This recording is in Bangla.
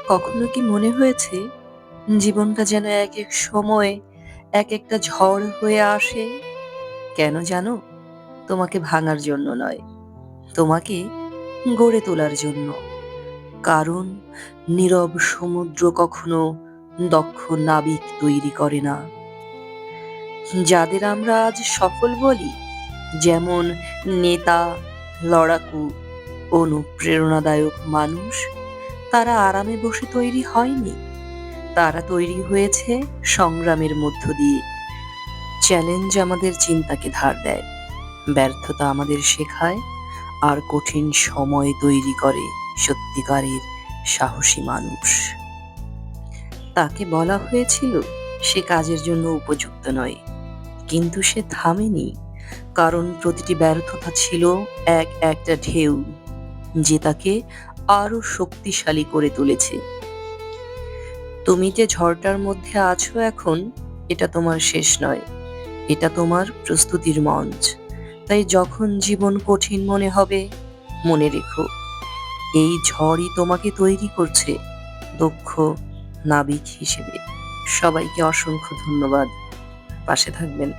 কখনো কি মনে হয়েছে জীবনটা যেন এক এক সময় এক একটা ঝড় হয়ে আসে? কেন জানো? তোমাকে ভাঙার জন্য নয়, তোমাকে গড়ে তোলার জন্য। কারণ নীরব সমুদ্র কখনো দক্ষ নাবিক তৈরি করে না। যাদের আমরা আজ সফল বলি, যেমন নেতা, লড়াকু, অনুপ্রেরণাদায়ক মানুষ, তারা আরামে বসে তৈরি হয়নি। তারা তৈরি হয়েছে সংগ্রামের মধ্য দিয়ে। চ্যালেঞ্জ আমাদের চিন্তাকে ধার দেয়, ব্যর্থতা আমাদের শেখায়, আর কঠিন সময় তৈরি করে সত্যিকারের সাহসী মানুষ। তাকে বলা হয়েছিল সে কাজের জন্য উপযুক্ত নয়, কিন্তু সে থামেনি। কারণ প্রতিটি ব্যর্থতা ছিল একটা ঢেউ, যে তাকে আরো শক্তিশালী করে তুলেছে। তুমি যে ঝড়টার মধ্যে আছো এখন, এটা তোমার শেষ নয়, এটা তোমার প্রস্তুতির মঞ্চ। তাই যখন জীবন কঠিন মনে হবে, মনে রেখো, এই ঝড়ই তোমাকে তৈরি করছে দক্ষ নাবিক হিসেবে। সবাইকে অসংখ্য ধন্যবাদ। পাশে থাকবেন।